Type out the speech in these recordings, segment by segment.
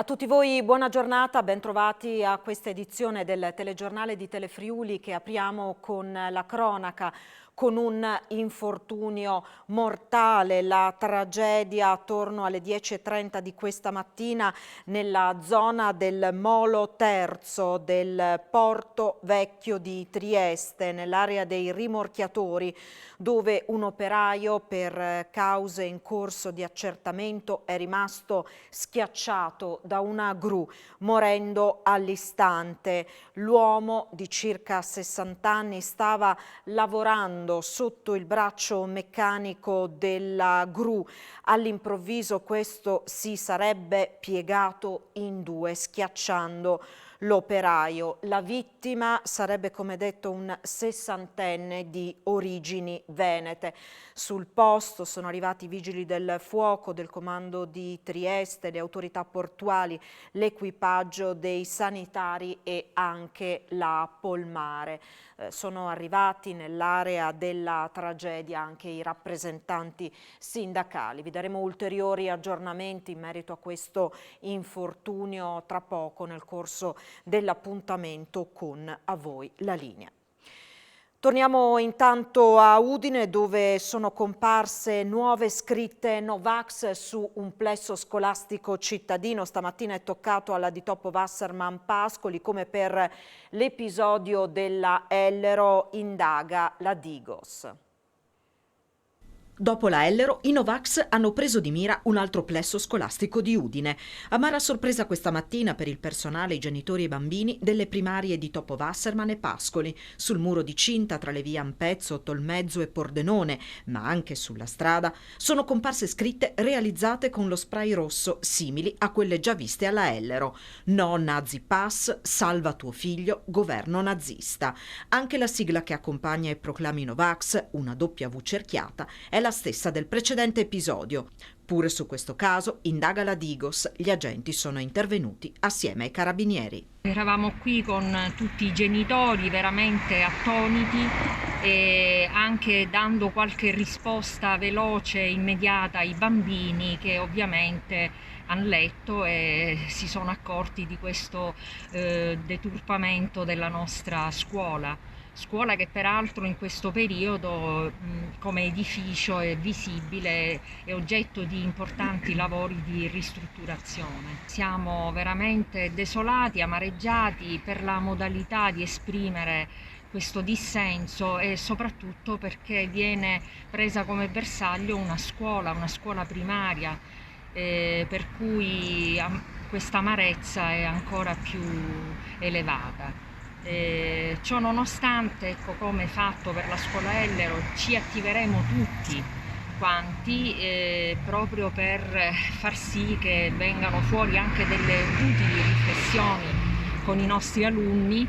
A tutti voi buona giornata, bentrovati a questa edizione del telegiornale di Telefriuli che apriamo con la cronaca, con un infortunio mortale, la tragedia attorno alle 10:30 di questa mattina nella zona del Molo Terzo del Porto Vecchio di Trieste, nell'area dei rimorchiatori, dove un operaio per cause in corso di accertamento è rimasto schiacciato da una gru, morendo all'istante. L'uomo di circa 60 anni stava lavorando sotto il braccio meccanico della gru. All'improvviso questo si sarebbe piegato in due, schiacciando l'operaio. La vittima sarebbe, come detto, un sessantenne di origini venete. Sul posto sono arrivati i vigili del fuoco, del comando di Trieste, le autorità portuali, l'equipaggio dei sanitari e anche la Polmare. Sono arrivati nell'area della tragedia anche i rappresentanti sindacali. Vi daremo ulteriori aggiornamenti in merito a questo infortunio tra poco nel corso dell'appuntamento con A Voi la Linea. Torniamo intanto a Udine, dove sono comparse nuove scritte Novax su un plesso scolastico cittadino. Stamattina è toccato alla Di Topo Wasserman Pascoli, come per l'episodio della Ellero, indaga la Digos. Dopo la Ellero, i Novax hanno preso di mira un altro plesso scolastico di Udine. Amara sorpresa questa mattina per il personale, i genitori e i bambini delle primarie di Topo Wasserman e Pascoli, sul muro di cinta tra le vie Ampezzo, Tolmezzo e Pordenone, ma anche sulla strada, sono comparse scritte realizzate con lo spray rosso, simili a quelle già viste alla Ellero. No Nazi Pass, salva tuo figlio, governo nazista. Anche la sigla che accompagna i proclami Novax, una W cerchiata, è la stessa del precedente episodio. Pure su questo caso, indaga la Digos, gli agenti sono intervenuti assieme ai carabinieri. Eravamo qui con tutti i genitori veramente attoniti e anche dando qualche risposta veloce e immediata ai bambini che ovviamente hanno letto e si sono accorti di questo deturpamento della nostra scuola che peraltro in questo periodo come edificio è visibile, è oggetto di importanti lavori di ristrutturazione. Siamo veramente desolati, amareggiati per la modalità di esprimere questo dissenso e soprattutto perché viene presa come bersaglio una scuola primaria, per cui questa amarezza è ancora più elevata. Ciò nonostante, ecco, come fatto per la scuola Ellero, ci attiveremo tutti quanti proprio per far sì che vengano fuori anche delle utili riflessioni con i nostri alunni,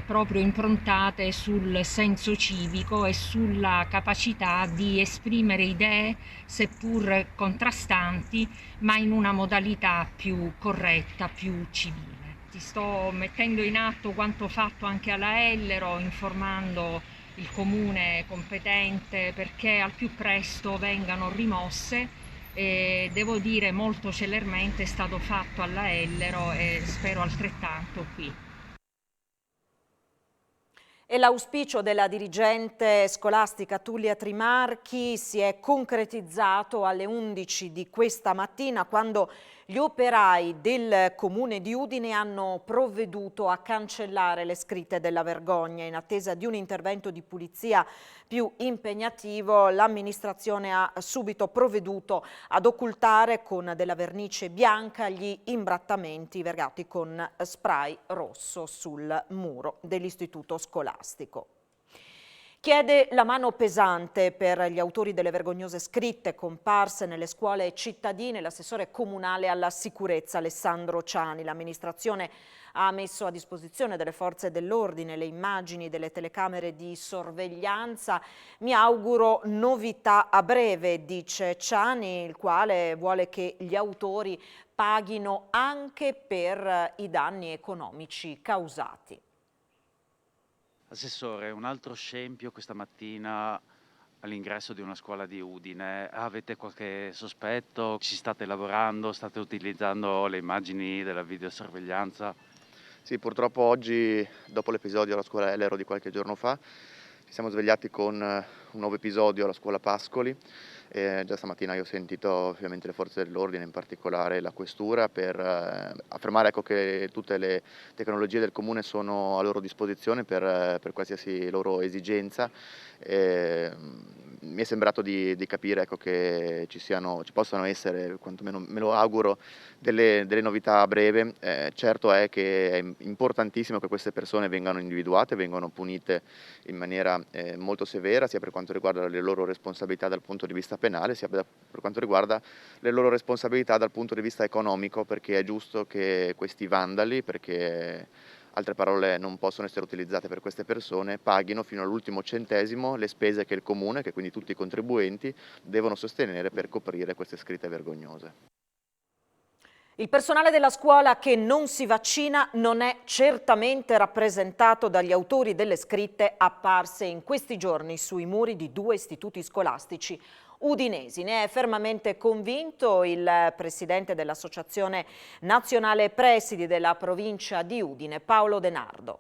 proprio improntate sul senso civico e sulla capacità di esprimere idee seppur contrastanti, ma in una modalità più corretta, più civile. Sto mettendo in atto quanto fatto anche alla Ellero, informando il comune competente perché al più presto vengano rimosse, e devo dire molto celermente è stato fatto alla Ellero e spero altrettanto qui. E l'auspicio della dirigente scolastica Tullia Trimarchi si è concretizzato alle 11 di questa mattina, quando gli operai del comune di Udine hanno provveduto a cancellare le scritte della vergogna. In attesa di un intervento di pulizia più impegnativo, l'amministrazione ha subito provveduto ad occultare con della vernice bianca gli imbrattamenti vergati con spray rosso sul muro dell'istituto scolastico. Chiede la mano pesante per gli autori delle vergognose scritte comparse nelle scuole cittadine l'assessore comunale alla sicurezza Alessandro Ciani. L'amministrazione ha messo a disposizione delle forze dell'ordine le immagini delle telecamere di sorveglianza. Mi auguro novità a breve, dice Ciani, il quale vuole che gli autori paghino anche per i danni economici causati. Assessore, un altro scempio questa mattina all'ingresso di una scuola di Udine. Avete qualche sospetto? Ci state lavorando? State utilizzando le immagini della videosorveglianza? Sì, purtroppo oggi, dopo l'episodio alla scuola Elero di qualche giorno fa, ci siamo svegliati con un nuovo episodio alla scuola Pascoli. Già stamattina io ho sentito ovviamente le forze dell'ordine, in particolare la questura, per affermare che tutte le tecnologie del comune sono a loro disposizione per qualsiasi loro esigenza. Mi è sembrato di capire che ci possano essere, quantomeno me lo auguro, delle novità a breve. Certo è che è importantissimo che queste persone vengano individuate, vengano punite in maniera molto severa, sia per quanto riguarda le loro responsabilità dal punto di vista penale, sia per quanto riguarda le loro responsabilità dal punto di vista economico, perché è giusto che questi vandali, perché altre parole non possono essere utilizzate per queste persone, paghino fino all'ultimo centesimo le spese che il comune, che quindi tutti i contribuenti, devono sostenere per coprire queste scritte vergognose. Il personale della scuola che non si vaccina non è certamente rappresentato dagli autori delle scritte apparse in questi giorni sui muri di 2 istituti scolastici udinesi. Ne è fermamente convinto il presidente dell'Associazione Nazionale Presidi della provincia di Udine, Paolo De Nardo.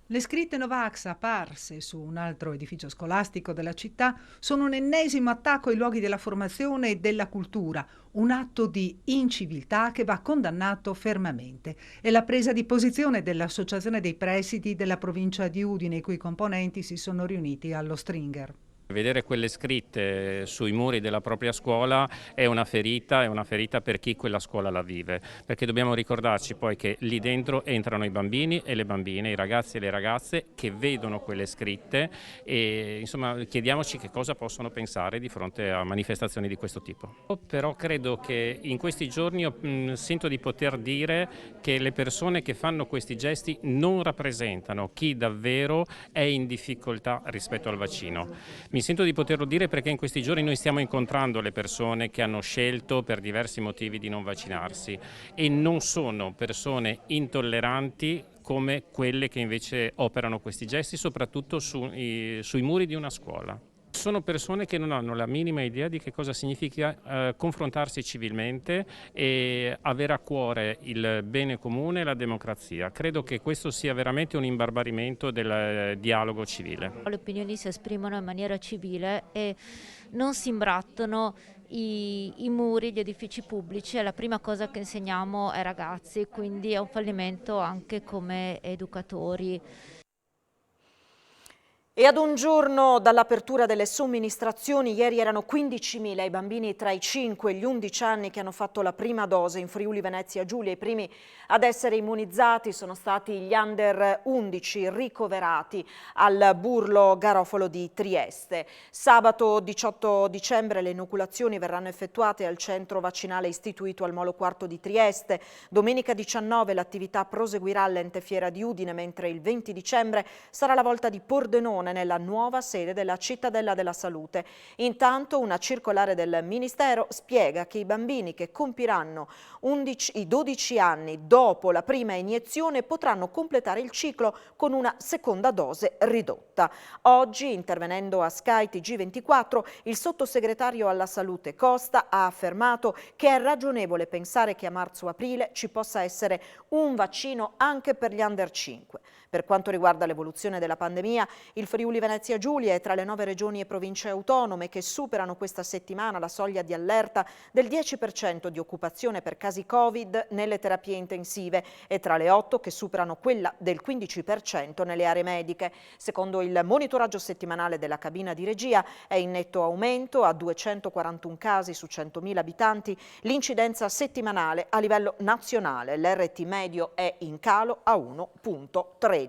Le scritte Novax apparse su un altro edificio scolastico della città sono un ennesimo attacco ai luoghi della formazione e della cultura, un atto di inciviltà che va condannato fermamente. È la presa di posizione dell'Associazione dei Presidi della provincia di Udine, i cui componenti si sono riuniti allo Stringer. Vedere quelle scritte sui muri della propria scuola è una ferita per chi quella scuola la vive, perché dobbiamo ricordarci poi che lì dentro entrano i bambini e le bambine, i ragazzi e le ragazze che vedono quelle scritte e insomma chiediamoci che cosa possono pensare di fronte a manifestazioni di questo tipo. Però credo che in questi giorni sento di poter dire che le persone che fanno questi gesti non rappresentano chi davvero è in difficoltà rispetto al vaccino. Mi sento di poterlo dire perché in questi giorni noi stiamo incontrando le persone che hanno scelto per diversi motivi di non vaccinarsi e non sono persone intolleranti come quelle che invece operano questi gesti, soprattutto sui muri di una scuola. Sono persone che non hanno la minima idea di che cosa significa confrontarsi civilmente e avere a cuore il bene comune e la democrazia. Credo che questo sia veramente un imbarbarimento del dialogo civile. Le opinioni si esprimono in maniera civile e non si imbrattano i muri, gli edifici pubblici. È la prima cosa che insegniamo ai ragazzi, quindi è un fallimento anche come educatori. E ad un giorno dall'apertura delle somministrazioni, ieri erano 15.000 i bambini tra i 5 e gli 11 anni che hanno fatto la prima dose in Friuli Venezia Giulia. I primi ad essere immunizzati sono stati gli under 11 ricoverati al Burlo Garofalo di Trieste. Sabato 18 dicembre le inoculazioni verranno effettuate al centro vaccinale istituito al Molo IV di Trieste. Domenica 19 l'attività proseguirà all'Ente Fiera di Udine, mentre il 20 dicembre sarà la volta di Pordenone nella nuova sede della Cittadella della Salute. Intanto una circolare del Ministero spiega che i bambini che compiranno i 12 anni dopo la prima iniezione potranno completare il ciclo con una seconda dose ridotta. Oggi, intervenendo a Sky TG24, il sottosegretario alla Salute Costa ha affermato che è ragionevole pensare che a marzo-aprile ci possa essere un vaccino anche per gli under 5. Per quanto riguarda l'evoluzione della pandemia, il Friuli Venezia Giulia è tra le 9 regioni e province autonome che superano questa settimana la soglia di allerta del 10% di occupazione per casi Covid nelle terapie intensive e tra le 8 che superano quella del 15% nelle aree mediche. Secondo il monitoraggio settimanale della cabina di regia è in netto aumento a 241 casi su 100.000 abitanti l'incidenza settimanale a livello nazionale. L'RT medio è in calo a 1,13.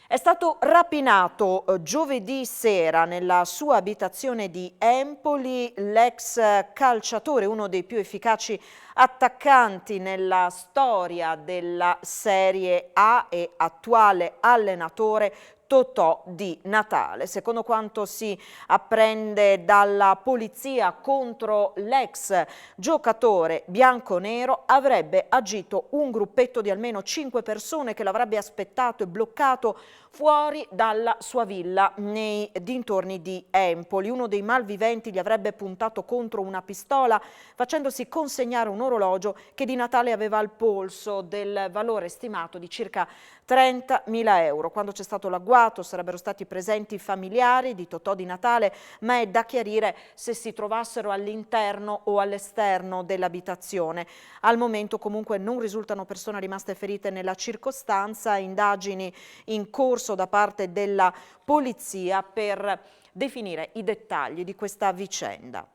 È stato rapinato giovedì sera nella sua abitazione di Empoli l'ex calciatore, uno dei più efficaci attaccanti nella storia della Serie A e attuale allenatore Totò di Natale. Secondo quanto si apprende dalla polizia, contro l'ex giocatore bianconero avrebbe agito un gruppetto di almeno 5 persone che l'avrebbe aspettato e bloccato fuori dalla sua villa nei dintorni di Empoli. Uno dei malviventi gli avrebbe puntato contro una pistola, facendosi consegnare un orologio che di Natale aveva al polso, del valore stimato di circa 30.000 euro. Quando c'è stato l'agguato sarebbero stati presenti i familiari di Totò di Natale, ma è da chiarire se si trovassero all'interno o all'esterno dell'abitazione. Al momento comunque non risultano persone rimaste ferite nella circostanza, indagini in corso da parte della polizia per definire i dettagli di questa vicenda.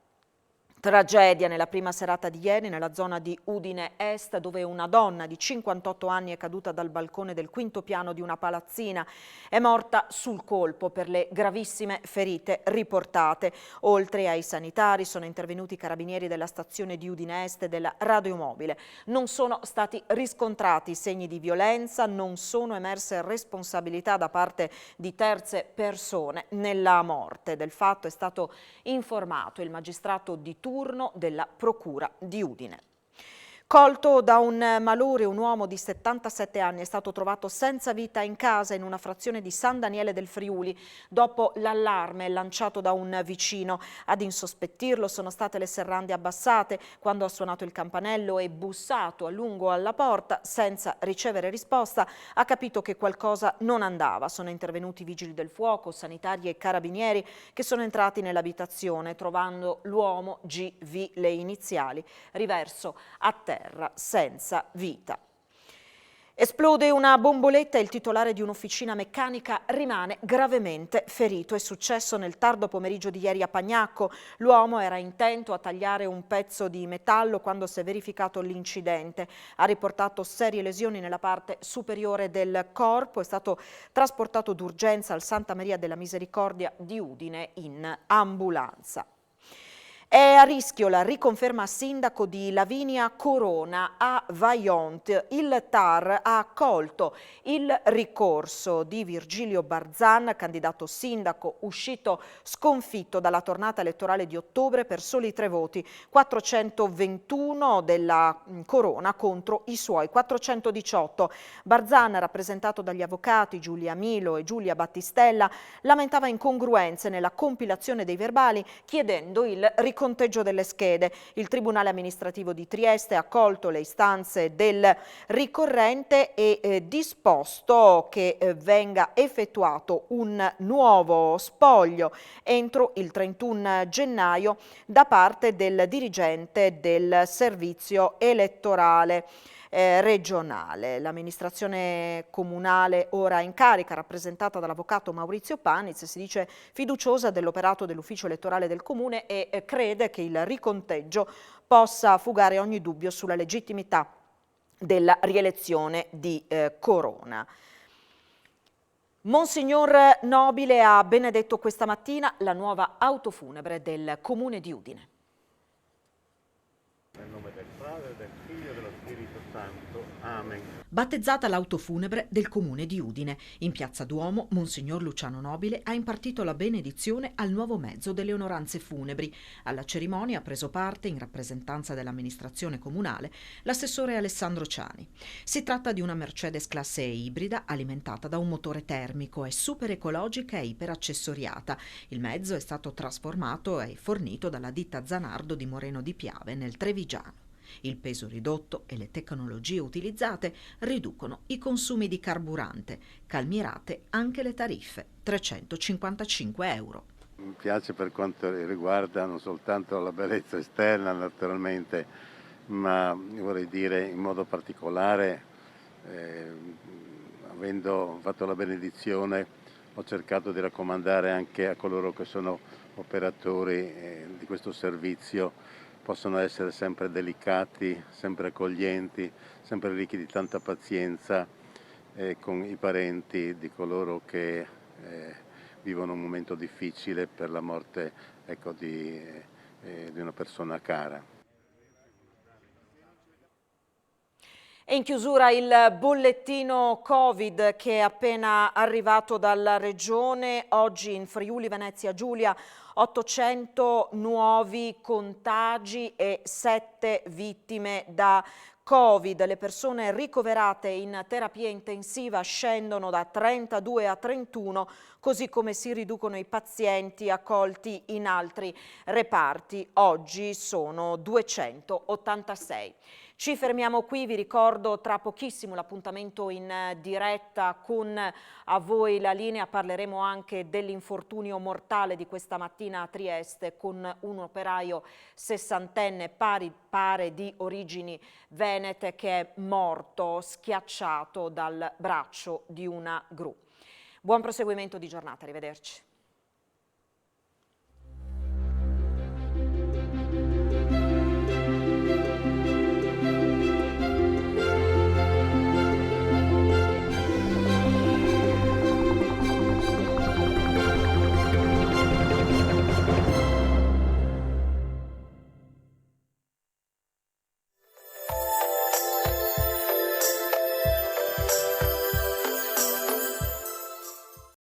Tragedia nella prima serata di ieri nella zona di Udine Est, dove una donna di 58 anni è caduta dal balcone del quinto piano di una palazzina. È morta sul colpo per le gravissime ferite riportate. Oltre ai sanitari sono intervenuti i carabinieri della stazione di Udine Est e della radiomobile. Non sono stati riscontrati segni di violenza, non sono emerse responsabilità da parte di terze persone nella morte. Del fatto è stato informato il magistrato di turno della Procura di Udine. Colto da un malore, un uomo di 77 anni è stato trovato senza vita in casa in una frazione di San Daniele del Friuli dopo l'allarme lanciato da un vicino. Ad insospettirlo sono state le serrande abbassate. Quando ha suonato il campanello e bussato a lungo alla porta senza ricevere risposta, ha capito che qualcosa non andava. Sono intervenuti vigili del fuoco, sanitari e carabinieri che sono entrati nell'abitazione trovando l'uomo GV, le iniziali, riverso a terra senza vita. Esplode una bomboletta e il titolare di un'officina meccanica rimane gravemente ferito. È successo nel tardo pomeriggio di ieri a Pagnacco. L'uomo era intento a tagliare un pezzo di metallo quando si è verificato l'incidente. Ha riportato serie lesioni nella parte superiore del corpo. È stato trasportato d'urgenza al Santa Maria della Misericordia di Udine in ambulanza. È a rischio la riconferma a sindaco di Lavinia Corona a Vajont. Il TAR ha accolto il ricorso di Virgilio Barzan, candidato sindaco uscito sconfitto dalla tornata elettorale di ottobre per soli 3 voti, 421 della Corona contro i suoi 418. Barzan, rappresentato dagli avvocati Giulia Milo e Giulia Battistella, lamentava incongruenze nella compilazione dei verbali, chiedendo il riconteggio delle schede. Il Tribunale amministrativo di Trieste ha accolto le istanze del ricorrente e disposto che venga effettuato un nuovo spoglio entro il 31 gennaio da parte del dirigente del servizio elettorale regionale. L'amministrazione comunale ora in carica, rappresentata dall'avvocato Maurizio Paniz, si dice fiduciosa dell'operato dell'ufficio elettorale del comune e crede che il riconteggio possa fugare ogni dubbio sulla legittimità della rielezione di Corona. Monsignor Nobile ha benedetto questa mattina la nuova autofunebre del comune di Udine. Nel nome del Padre, del Figlio e dello Spirito Santo. Amen. Battezzata l'autofunebre del comune di Udine. In Piazza Duomo, Monsignor Luciano Nobile ha impartito la benedizione al nuovo mezzo delle onoranze funebri. Alla cerimonia ha preso parte, in rappresentanza dell'amministrazione comunale, l'assessore Alessandro Ciani. Si tratta di una Mercedes classe E ibrida alimentata da un motore termico, è super ecologica e iperaccessoriata. Il mezzo è stato trasformato e fornito dalla ditta Zanardo di Moreno di Piave nel Trevigiano. Il peso ridotto e le tecnologie utilizzate riducono i consumi di carburante, calmierate anche le tariffe, 355 euro. Mi piace per quanto riguarda non soltanto la bellezza esterna naturalmente, ma vorrei dire in modo particolare, avendo fatto la benedizione, ho cercato di raccomandare anche a coloro che sono operatori di questo servizio possono essere sempre delicati, sempre accoglienti, sempre ricchi di tanta pazienza con i parenti di coloro che vivono un momento difficile per la morte di una persona cara. E in chiusura il bollettino Covid che è appena arrivato dalla Regione. Oggi in Friuli Venezia Giulia 800 nuovi contagi e 7 vittime da Covid. Le persone ricoverate in terapia intensiva scendono da 32 a 31, così come si riducono i pazienti accolti in altri reparti. Oggi sono 286. Ci fermiamo qui, vi ricordo tra pochissimo l'appuntamento in diretta con A Voi la Linea. Parleremo anche dell'infortunio mortale di questa mattina a Trieste con un operaio 60enne pare di origini venete che è morto schiacciato dal braccio di una gru. Buon proseguimento di giornata, arrivederci.